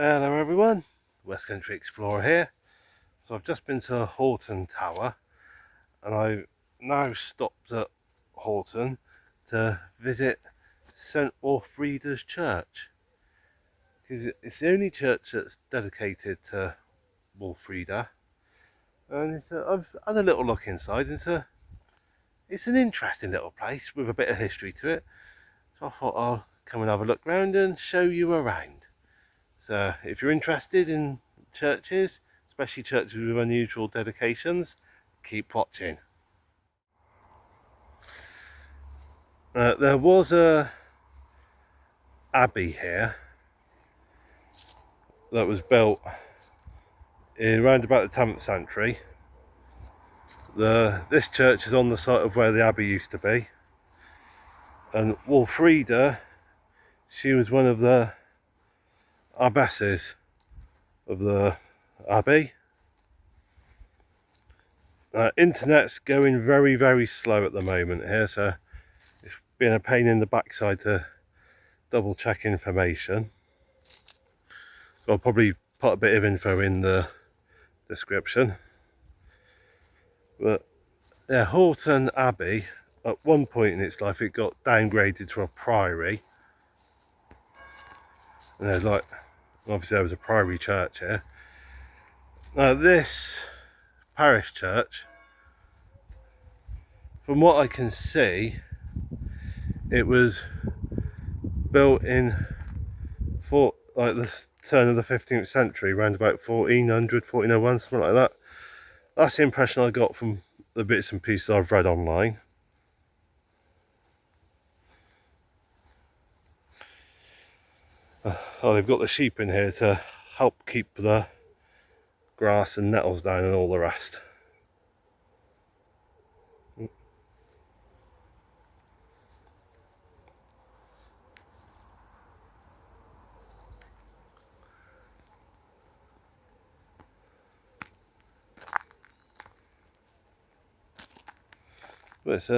Hello everyone, West Country Explorer here. So I've just been to Horton Tower and I've now stopped at Horton to visit St Wolfrida's church, because it's the only church that's dedicated to Wolfrida, and I've had a little look inside. It's an interesting little place with a bit of history to it, so I thought I'll come and have a look round and show you around. So if you're interested in churches, especially churches with unusual dedications, keep watching. There was a abbey here that was built in around about the 10th century. This church is on the site of where the abbey used to be, and Wolfrida, she was one of the abbesses of the abbey. Internet's going very slow at the moment here, so it's been a pain in the backside to double check information. So I'll probably put a bit of info in the description. But yeah, Horton Abbey, at one point in its life it got downgraded to a priory. And there's obviously there was a priory church here. Now this parish church, from what I can see, it was built in the turn of the 15th century, around about 1400, 1401, something like that. That's the impression I got from the bits and pieces I've read online. Oh, they've got the sheep in here to help keep the grass and nettles down and all the rest. But it's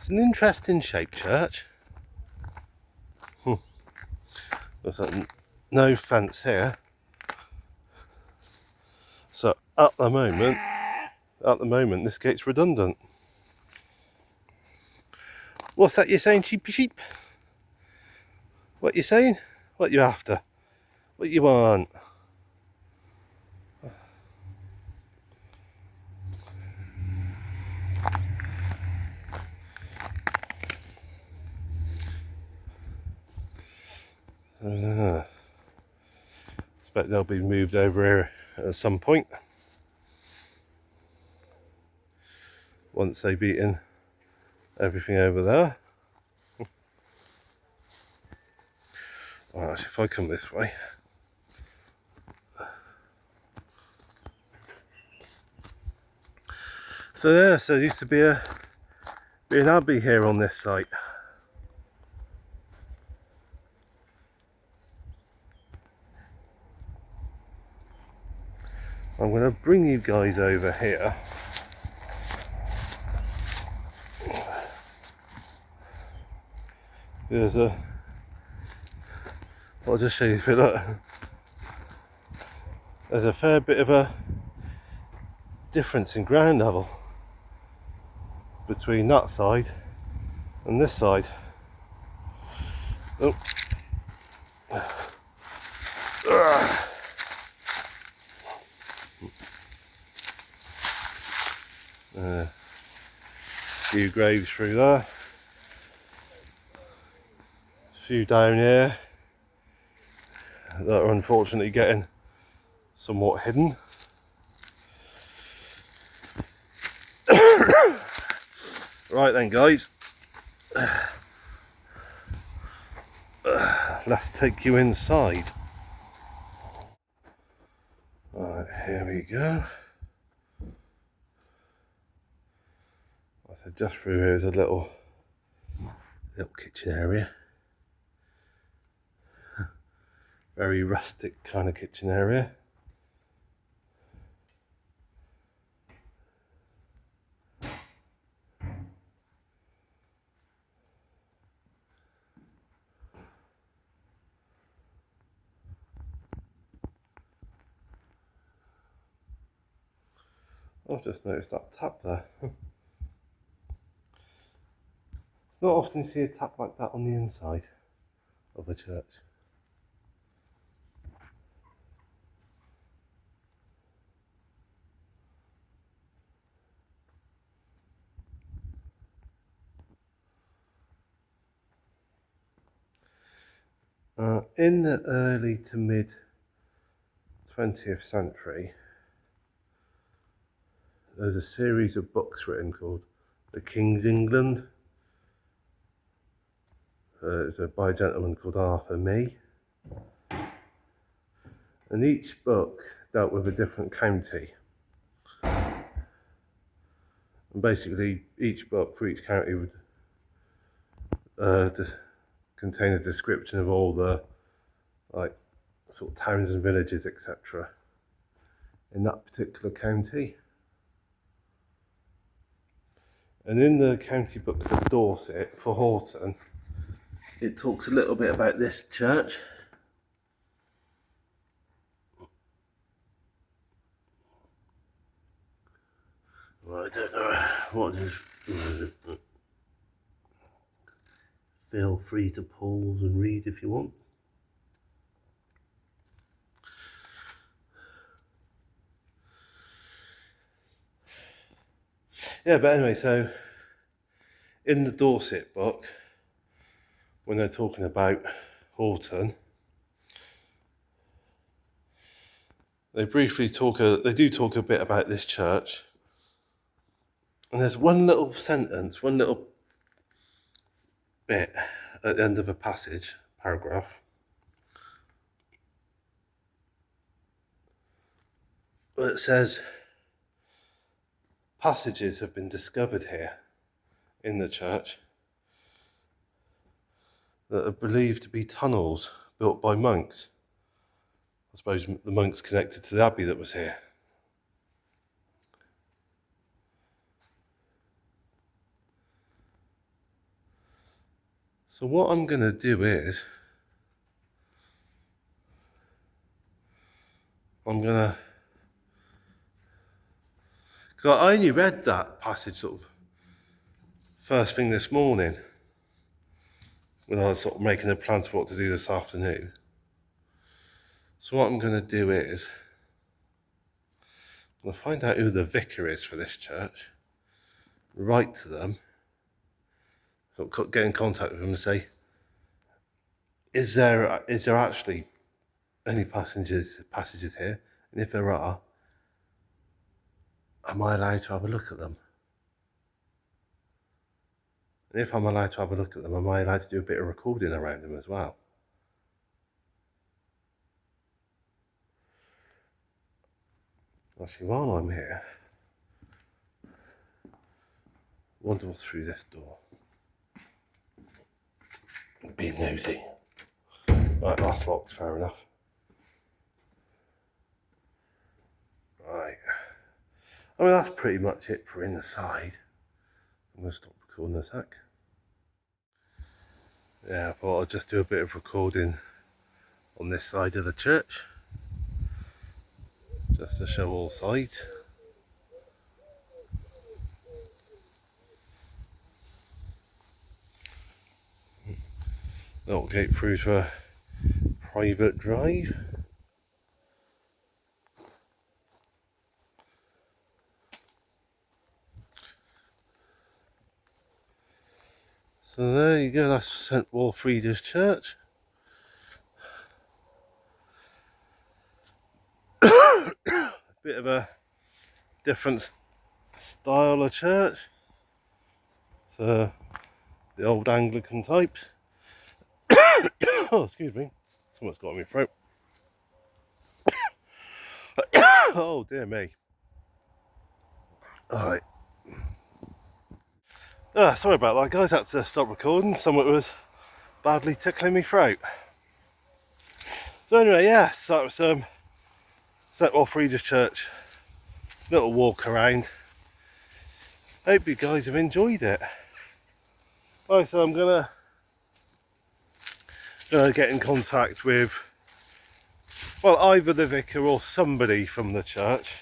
an interesting shaped church. There's no fence here, so at the moment this gate's redundant. What's that you're saying, sheepy sheep? What you saying? What you after? What you want? Expect they'll be moved over here at some point once they've eaten everything over there. Alright, if I come this way. So there used to be an abbey here on this site. I'm going to bring you guys over here. I'll just show you, look, there's a fair bit of a difference in ground level between that side and this side. Oh. A few graves through there, a few down here that are unfortunately getting somewhat hidden. Right then guys, let's take you inside. Right, here we go. So just through here is a little kitchen area. Very rustic kind of kitchen area. I've just noticed that tap there. It's not often you see a tap like that on the inside of a church. In the early to mid 20th century, there's a series of books written called The King's England. It's by a gentleman called Arthur Mee. And each book dealt with a different county. And basically, each book for each county would contain a description of all the sort of towns and villages, etc. in that particular county. And in the county book for Dorset, for Horton, it talks a little bit about this church. Well, I don't know what is. Feel free to pause and read if you want. Yeah, but anyway, so in the Dorset book, when they're talking about Horton, they briefly talk they do talk a bit about this church. And there's one little sentence, one little bit at the end of a paragraph, that says, passages have been discovered here in the church that are believed to be tunnels built by monks. I suppose the monks connected to the abbey that was here. So what I'm going to do is, because I only read that passage sort of first thing this morning when I was sort of making the plans for what to do this afternoon. So what I'm going to do is, I'm going to find out who the vicar is for this church, write to them, get in contact with them and say, is there actually any passages here? And if there are, am I allowed to have a look at them? And if I'm allowed to have a look at them, am I allowed to do a bit of recording around them as well? Actually, while I'm here, wander through this door. Be nosy. Right, that's locked, fair enough. Right. I mean, that's pretty much it for inside. I'm going to stop recording a sec. Yeah, I thought I'd just do a bit of recording on this side of the church, just to show all sides. Little gate through to a private drive. So there you go, that's St. Wolfrida's church. Bit of a different style of church. It's the old Anglican type. Oh, excuse me, someone's got in my throat. Oh dear me. Alright. Sorry about that, guys. I had to stop recording. Someone was badly tickling me throat. So anyway, yes, that was St. Wolfrida's church. Little walk around. Hope you guys have enjoyed it. Right, so I'm gonna get in contact with, well, either the vicar or somebody from the church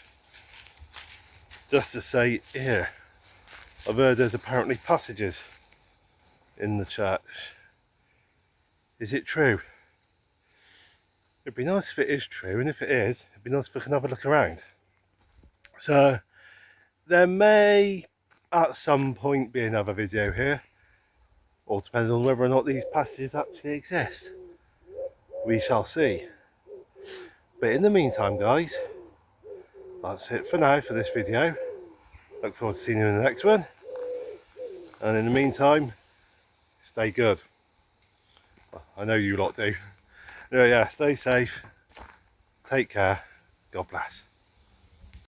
just to say here, I've heard there's apparently passages in the church. Is it true? It'd be nice if it is true, and if it is, it'd be nice if we can have a look around. So there may at some point be another video here, all depends on whether or not these passages actually exist. We shall see. But in the meantime, guys, that's it for now for this video. Look forward to seeing you in the next one. And in the meantime, stay good. Well, I know you lot do. Anyway, yeah, stay safe. Take care. God bless.